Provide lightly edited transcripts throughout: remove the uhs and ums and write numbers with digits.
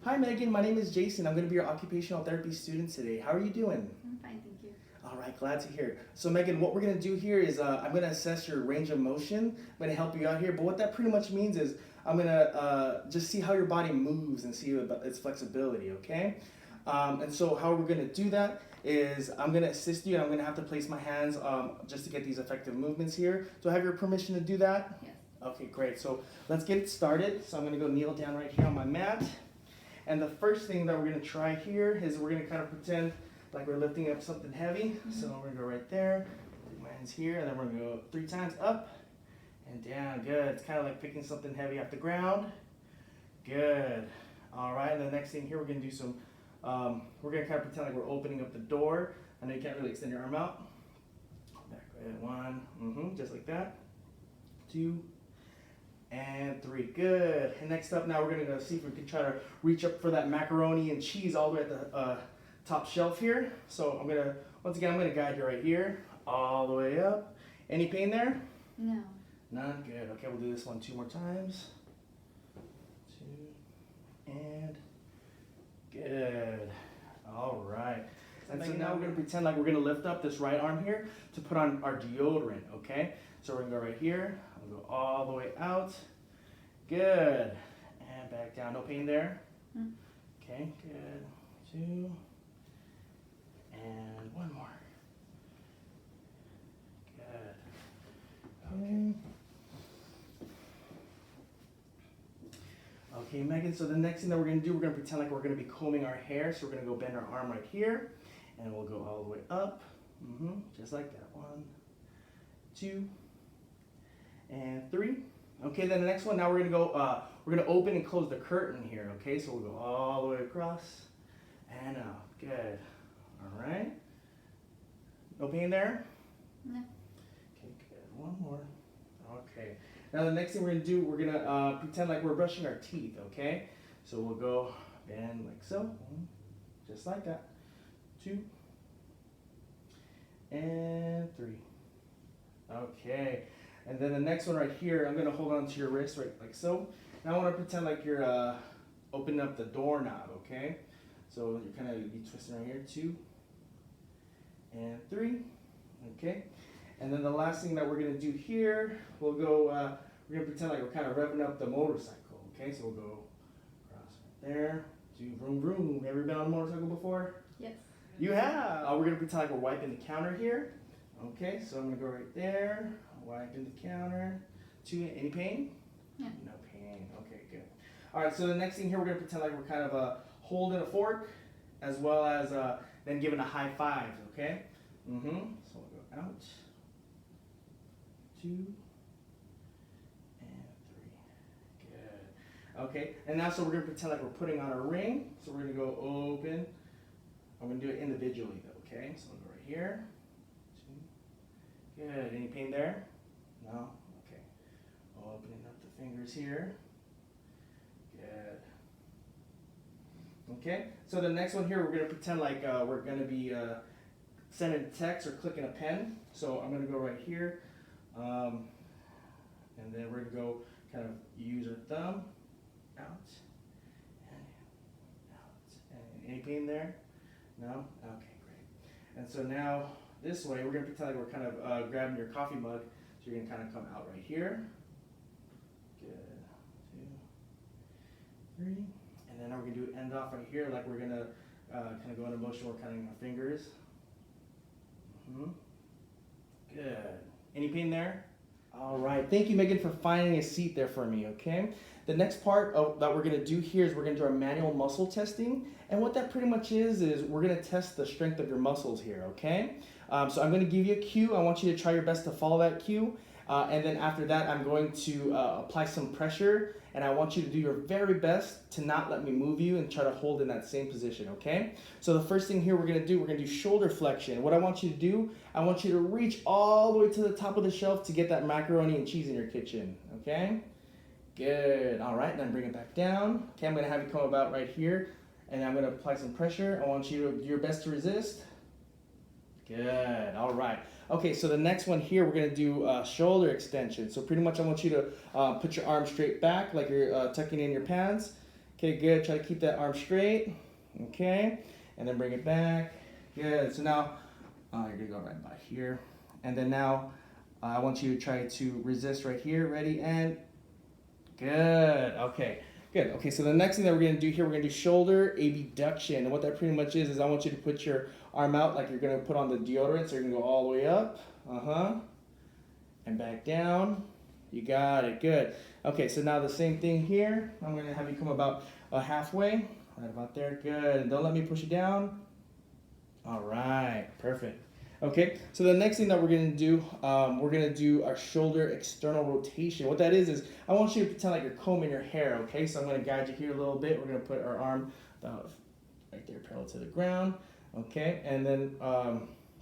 Hi Megan, my name is Jason. I'm going to be your occupational therapy student today. How are you doing? I'm fine, thank you. All right, glad to hear. So Megan, what we're going to do here is I'm going to assess your range of motion. I'm going to help you out here, but what that pretty much means is I'm going to just see how your body moves and see its flexibility, okay? And so how we're going to do that is I'm going to assist you and I'm going to have to place my hands just to get these effective movements here. Do I have your permission to do that? Yes. Okay, great. So let's get it started. So I'm going to go kneel down right here on my mat. And the first thing that we're going to try here is we're going to kind of pretend like we're lifting up something heavy. So we're going to go right there, take my hands here, and then we're going to go 3 times up and down. Good. It's kind of like picking something heavy off the ground. Good. All right, and the next thing here, we're going to do some, we're going to kind of pretend like we're opening up the door. I know you can't really extend your arm out. Back, good. 1, just like that. 2, and 3. Good. And next up, now we're going to see if we can try to reach up for that macaroni and cheese all the way at the top shelf here. So I'm going to, once again, I'm going to guide you right here, all the way up. Any pain there? No. None? Good. Okay, we'll do this one 2 more times. 2, and good. All right. And so now we're going to pretend like we're going to lift up this right arm here to put on our deodorant, okay? So we're going to go right here. We'll go all the way out. Good. And back down. No pain there? Okay, good. 2. And 1 more. Good. Okay. Okay, Megan, so the next thing that we're going to do, we're going to pretend like we're going to be combing our hair. So we're going to go bend our arm right here. And we'll go all the way up. Just like that. 1, 2, and 3. Okay, then the next one, now we're going to go, we're going to open and close the curtain here. Okay, so we'll go all the way across and out. Good. All right. No pain there? No. Okay, good. 1 more. Okay. Now the next thing we're going to do, we're going to pretend like we're brushing our teeth, okay? So we'll go bend like so, just like that. 2, and 3. Okay. And then the next one right here, I'm going to hold on to your wrist right like so. Now I want to pretend like you're opening up the doorknob, okay? So you're kind of be twisting right here, 2, and 3. Okay. And then the last thing that we're going to do here, we'll go, we're going to pretend like we're kind of revving up the motorcycle, okay? So we'll go across right there, do vroom vroom. Ever been on a motorcycle before? Yes. You have. We're going to pretend like we're wiping the counter here. Okay, so I'm going to go right there, wiping the counter. 2, any pain? Yeah. No pain. Okay, good. All right, so the next thing here, we're going to pretend like we're kind of holding a fork as well as then giving a high 5, okay? So we'll go out. 2, and 3. Good. Okay, and now so we're going to pretend like we're putting on a ring. So we're going to go open. I'm going to do it individually though, okay? So we'll go right here. 2. Good. Any pain there? No? Okay. Opening up the fingers here. Good. Okay, so the next one here, we're going to pretend like we're going to be sending text or clicking a pen. So I'm going to go right here. And then we're going to go kind of use our thumb. Out. And out. And any pain there? No? Okay, great. And so now this way, we're going to pretend like we're kind of grabbing your coffee mug. So you're going to kind of come out right here. Good. 2, 3. And then now we're going to do end off right here, like we're going to kind of go into motion. We're counting our fingers. Good. Any pain there? All right. Thank you, Megan, for finding a seat there for me, okay? The next part that we're going to do here is we're going to do our manual muscle testing. And what that pretty much is we're going to test the strength of your muscles here, okay? So I'm going to give you a cue. I want you to try your best to follow that cue. And then after that, I'm going to apply some pressure. And I want you to do your very best to not let me move you and try to hold in that same position, okay? So the first thing here we're going to do shoulder flexion. What I want you to do, I want you to reach all the way to the top of the shelf to get that macaroni and cheese in your kitchen, okay? Good. All right, then bring it back down. Okay, I'm going to have you come about right here. And I'm going to apply some pressure. I want you to do your best to resist. Good. All right. Okay, so the next one here, we're going to do shoulder extension. So pretty much I want you to put your arm straight back like you're tucking in your pants. Okay, good. Try to keep that arm straight. Okay, and then bring it back. Good. So now you're gonna go right by here, and then now I want you to try to resist right here. Ready and good. Okay. Good. Okay, so the next thing that we're going to do here, we're going to do shoulder abduction. And what that pretty much is I want you to put your arm out like you're going to put on the deodorant. So you're going to go all the way up. And back down. You got it. Good. Okay, so now the same thing here. I'm going to have you come about halfway. Right about there. Good. And don't let me push you down. All right. Perfect. Okay, so the next thing that we're going to do our shoulder external rotation. What that is I want you to pretend like you're combing your hair, okay? So I'm going to guide you here a little bit. We're going to put our arm about right there parallel to the ground, okay? And then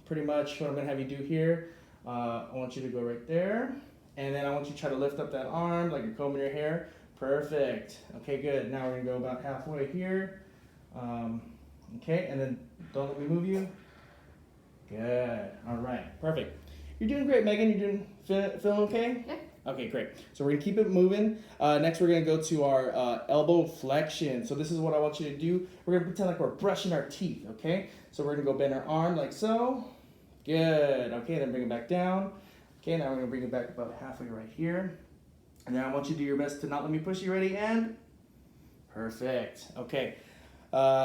pretty much what I'm going to have you do here, I want you to go right there. And then I want you to try to lift up that arm like you're combing your hair. Perfect. Okay, good. Now we're going to go about halfway here. Okay, and then don't let me move you. Good. All right. Perfect. You're doing great, Megan. You're doing feeling okay? Yeah. Okay, great. So we're going to keep it moving. Next, we're going to go to our elbow flexion. So this is what I want you to do. We're going to pretend like we're brushing our teeth, okay? So we're going to go bend our arm like so. Good. Okay, then bring it back down. Okay, now we're going to bring it back about halfway right here. And then I want you to do your best to not let me push you. Ready? And perfect. Okay.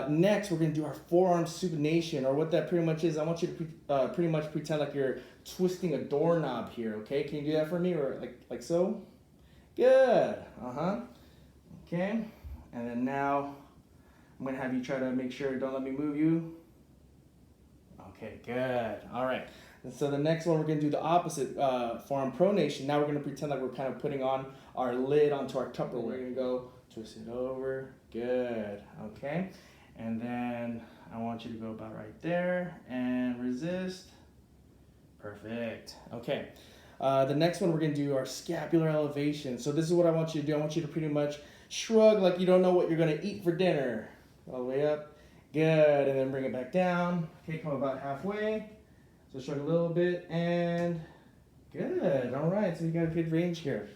Next, we're going to do our forearm supination, or what that pretty much is. I want you to pretty much pretend like you're twisting a doorknob here, okay? Can you do that for me, or like so? Good. Okay. And then now, I'm going to have you try to make sure, don't let me move you. Okay, good. All right. And so the next one, we're going to do the opposite, forearm pronation. Now we're going to pretend like we're kind of putting on our lid onto our Tupperware. We're going to go twist it over. Good. Okay. And then I want you to go about right there and resist. Perfect. Okay. The next one, we're going to do our scapular elevation. So this is what I want you to do. I want you to pretty much shrug like you don't know what you're going to eat for dinner. All the way up. Good. And then bring it back down. Okay, come about halfway. So shrug a little bit and good. All right. So we got a good range here.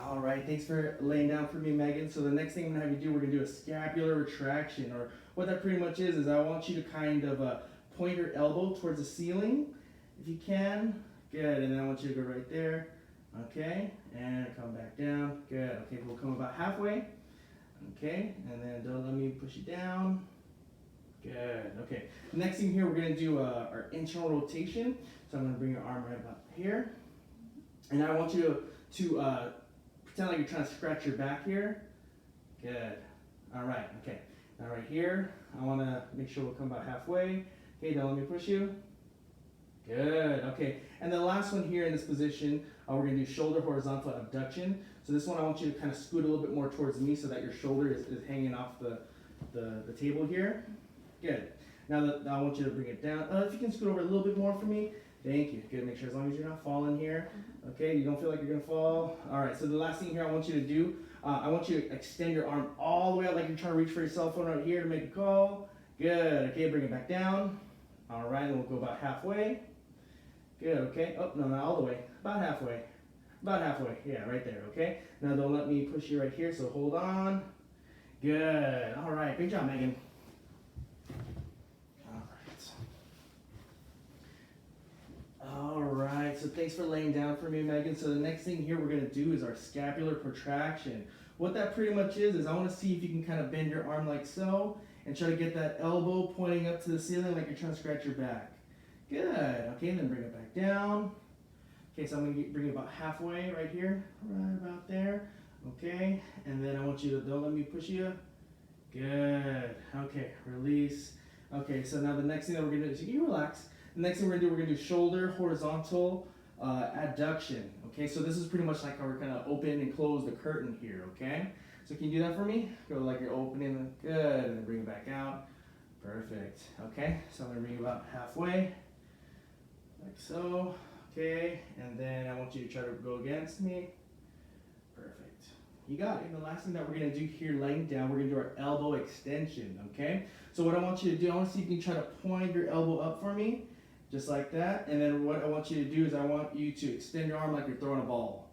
All right, thanks for laying down for me, Megan. So the next thing I'm gonna have you do, we're gonna do a scapular retraction, or what that pretty much is I want you to kind of point your elbow towards the ceiling, if you can. Good, and then I want you to go right there. Okay, and come back down. Good. Okay, we'll come about halfway. Okay, and then don't let me push you down. Good. Okay. The next thing here, we're gonna do our internal rotation. So I'm gonna bring your arm right about here, and I want you to pretend like you're trying to scratch your back here. Good. All right. Okay. Now right here, I want to make sure we'll come about halfway. Okay, don't let me push you. Good. Okay. And the last one here in this position, we're going to do shoulder horizontal abduction. So this one, I want you to kind of scoot a little bit more towards me so that your shoulder is hanging off the table here. Good. Now I want you to bring it down. If you can scoot over a little bit more for me. Thank you. Good. Make sure as long as you're not falling here. Okay, you don't feel like you're going to fall. All right, so the last thing here I want you to do, I want you to extend your arm all the way out like you're trying to reach for your cell phone right here to make a call. Good. Okay, bring it back down. All right, and we'll go about halfway. Good. Okay. Oh, no, not all the way. About halfway. About halfway. Yeah, right there. Okay. Now don't let me push you right here, so hold on. Good. All right. Great job, Megan. All right, so thanks for laying down for me, Megan. So the next thing here we're going to do is our scapular protraction. What that pretty much is I want to see if you can kind of bend your arm like so and try to get that elbow pointing up to the ceiling like you're trying to scratch your back. Good. Okay, and then bring it back down. Okay, so I'm going to bring it about halfway right here, right about there. Okay, and then I want you to, don't let me push you. Good. Okay, release. Okay, so now the next thing that we're going to do is you can relax. The next thing we're going to do shoulder horizontal adduction. Okay, so this is pretty much like how we're going to open and close the curtain here, okay? So can you do that for me? Go like you're opening, good, and then bring it back out. Perfect, okay? So I'm going to bring it about halfway, like so, okay? And then I want you to try to go against me. Perfect. You got it. And the last thing that we're going to do here, laying down, we're going to do our elbow extension, okay? So what I want you to do, I want to see if you can try to point your elbow up for me. Just like that. And then what I want you to do is I want you to extend your arm like you're throwing a ball.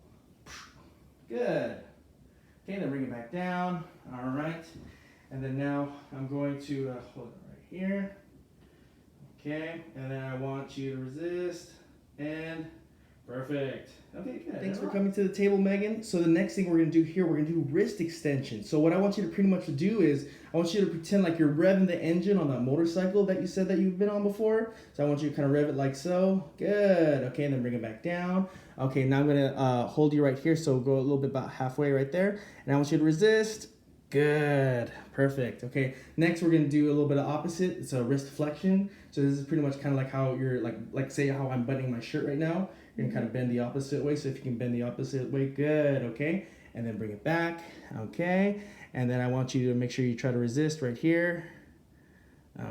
Good. Okay, then bring it back down. All right. And then now I'm going to hold it right here. Okay, and then I want you to resist, and perfect. Okay, good. Thanks for coming to the table, Megan. So the next thing we're gonna do here, we're gonna do wrist extension. So what I want you to pretty much do is, I want you to pretend like you're revving the engine on that motorcycle that you said that you've been on before. So I want you to kind of rev it like so. Good. Okay, and then bring it back down. Okay, now I'm gonna hold you right here, so go a little bit about halfway right there. And I want you to resist. Good, perfect. Okay, next we're gonna do a little bit of opposite. It's a wrist flexion. So this is pretty much kind of like how you're like say how I'm buttoning my shirt right now. You're gonna kind of bend the opposite way. So if you can bend the opposite way, good. Okay, and then bring it back. Okay, and then I want you to make sure you try to resist right here.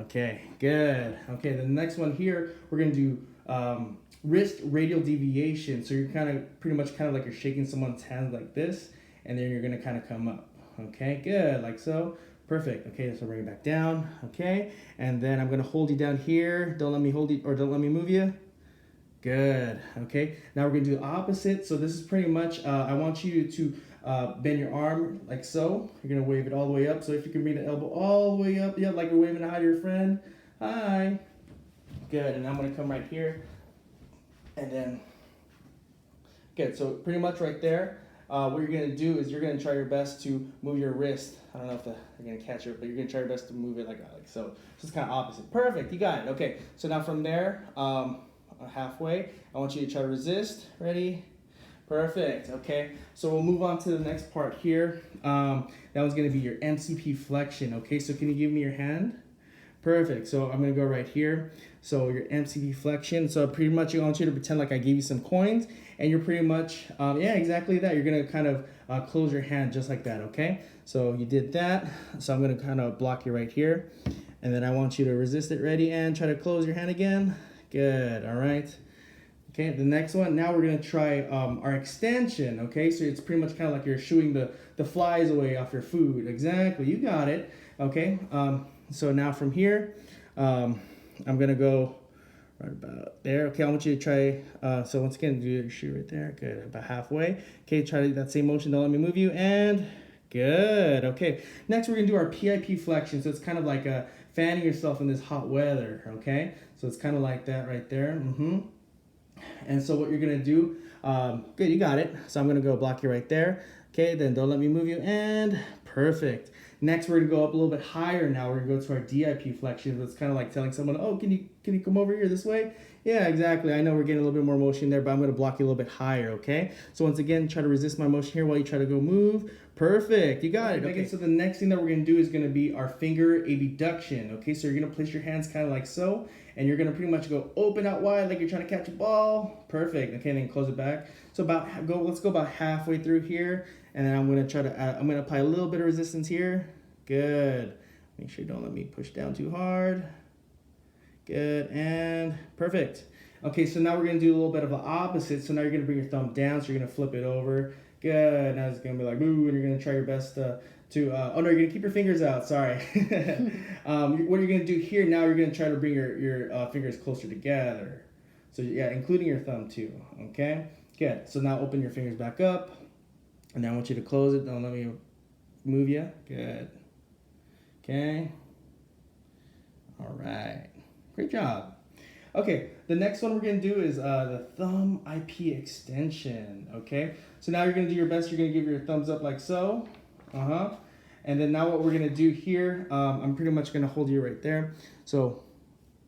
Okay, good. Okay, the next one here we're gonna do wrist radial deviation. So you're kind of pretty much kind of like you're shaking someone's hand like this, and then you're gonna kind of come up. Okay, good, like so. Perfect. Okay, so bring it back down. Okay, and then I'm gonna hold you down here. Don't let me hold you, or don't let me move you. Good. Okay, now we're gonna do the opposite. So this is pretty much, I want you to bend your arm like so. You're gonna wave it all the way up. So if you can bring the elbow all the way up, yeah, like you're waving hi to your friend. Hi. Good, and I'm gonna come right here. And then, good, so pretty much right there. What you're going to do is you're going to try your best to move your wrist. I don't know if you're going to catch it, but you're going to try your best to move it like so. So it's kind of opposite. Perfect. You got it. Okay. So now from there, halfway, I want you to try to resist. Ready? Perfect. Okay. So we'll move on to the next part here. That one's going to be your MCP flexion. Okay. So can you give me your hand? Perfect. So I'm going to go right here. So your MCP flexion. So pretty much I want you to pretend like I gave you some coins, and you're pretty much, yeah, exactly that. You're going to kind of close your hand just like that, okay? So you did that. So I'm going to kind of block you right here. And then I want you to resist it. Ready? And try to close your hand again. Good. All right. Okay, the next one, now we're going to try our extension, okay? So it's pretty much kind of like you're shooing the flies away off your food. Exactly. You got it. Okay. So now from here, I'm going to go right about there. Okay, I want you to try, so once again, do your shoe right there. Good, about halfway. Okay, try that same motion. Don't let me move you. And good. Okay, next we're going to do our PIP flexion. So it's kind of like fanning yourself in this hot weather, okay? So it's kind of like that right there. And so what you're going to do, good, you got it. So I'm going to go block you right there. Okay, then don't let me move you. And perfect. Next, we're going to go up a little bit higher now. We're going to go to our DIP flexion. It's kind of like telling someone, oh, can you come over here this way? Yeah, exactly. I know we're getting a little bit more motion there, but I'm going to block you a little bit higher, okay? So once again, try to resist my motion here while you try to go move. Perfect. You got it. Okay, so the next thing that we're going to do is going to be our finger abduction, okay? So you're going to place your hands kind of like so, and you're going to pretty much go open out wide like you're trying to catch a ball. Perfect. Okay, and then close it back. So let's go about halfway through here. And then I'm going to try to, I'm going to apply a little bit of resistance here. Good. Make sure you don't let me push down too hard. Good, and perfect. Okay, so now we're going to do a little bit of the opposite. So now you're going to bring your thumb down, so you're going to flip it over. Good. Now it's going to be like, ooh, and you're going to try your best oh no, you're going to keep your fingers out, sorry. What you're going to do here, now you're going to try to bring your fingers closer together. So yeah, including your thumb too, okay? Good. So now open your fingers back up. And now I want you to close it. Don't let me move you. Good. Okay. All right. Great job. Okay, the next one we're going to do is the thumb IP extension, okay? So now you're going to do your best. You're going to give your thumbs up like so. And then now what we're going to do here, I'm pretty much going to hold you right there. So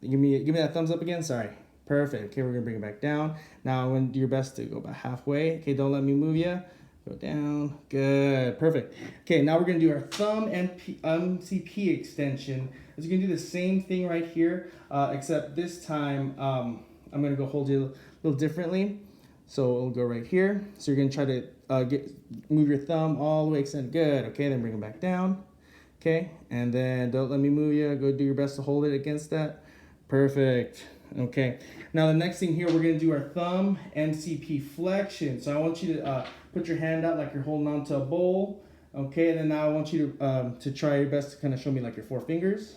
give me that thumbs up again. Sorry. Perfect. Okay, we're going to bring it back down. Now I'm going to do your best to go about halfway. Okay, don't let me move you. Go down. Good. Perfect. Okay, now we're going to do our thumb MCP extension. As you can do the same thing right here, except this time I'm going to go hold you a little differently. So we'll go right here. So you're going to try to move your thumb all the way extended. Good. Okay, then bring it back down. Okay, and then don't let me move you. Go do your best to hold it against that. Perfect. Okay, now the next thing here, we're going to do our thumb MCP flexion. So I want you to put your hand out like you're holding on to a bowl. Okay, and then now I want you to try your best to kind of show me like your 4 fingers.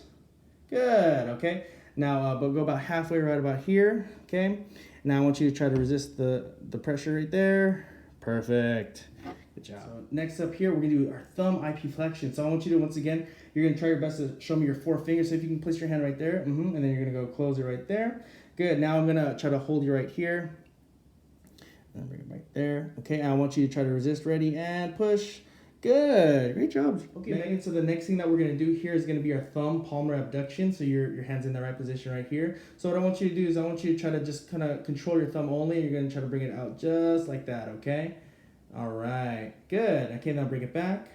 Good, okay. Now, but go about halfway right about here, okay. Now I want you to try to resist the pressure right there. Perfect. Good job. So next up here, we're gonna do our thumb IP flexion. So I want you to, once again, you're gonna try your best to show me your 4 fingers. So if you can place your hand right there, and then you're gonna go close it right there. Good, now I'm gonna try to hold you right here. And bring it right there. Okay, I want you to try to resist, ready, and push. Good, great job. Okay, Megan, so the next thing that we're gonna do here is gonna be our thumb palmar abduction. So your hand's in the right position right here. So what I want you to do is I want you to try to just kind of control your thumb only. You're gonna try to bring it out just like that, okay? All right, good. Okay, now bring it back.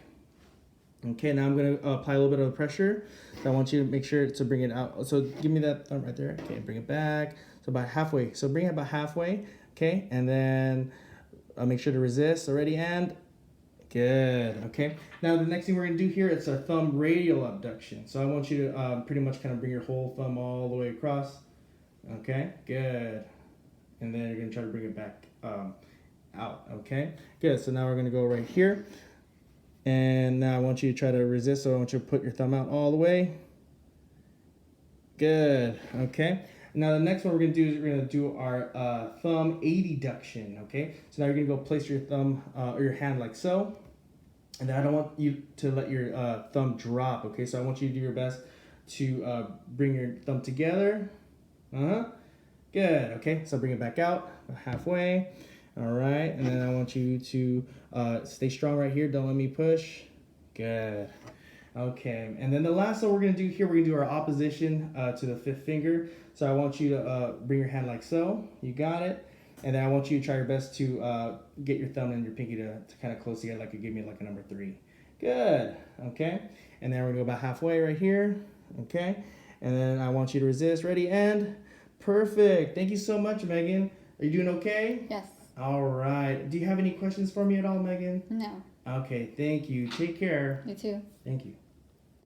Okay, now I'm gonna apply a little bit of pressure. So I want you to make sure to bring it out. So give me that thumb right there. Okay, bring it back. So about halfway. So bring it about halfway. Okay, and then make sure to resist already, and good. Okay, now the next thing we're gonna do here, it's our thumb radial abduction. So I want you to pretty much kind of bring your whole thumb all the way across. Okay, good. And then you're gonna try to bring it back out. Okay, good. So now we're gonna go right here, and now I want you to try to resist. So I want you to put your thumb out all the way. Good. Okay. Now the next one we're gonna do is we're gonna do our thumb adduction. Okay. So now you're gonna go place your thumb or your hand like so, and then I don't want you to let your thumb drop. Okay. So I want you to do your best to bring your thumb together. Good. Okay. So bring it back out halfway. All right. And then I want you to stay strong right here. Don't let me push. Good. Okay, and then the last one we're going to do here, we're going to do our opposition to the 5th finger. So I want you to bring your hand like so. You got it. And then I want you to try your best to get your thumb and your pinky to kind of close together, like you give me like a number 3. Good. Okay. And then we're going to go about halfway right here. Okay. And then I want you to resist. Ready, and perfect. Thank you so much, Megan. Are you doing okay? Yes. All right. Do you have any questions for me at all, Megan? No. Okay, thank you. Take care. You too. Thank you.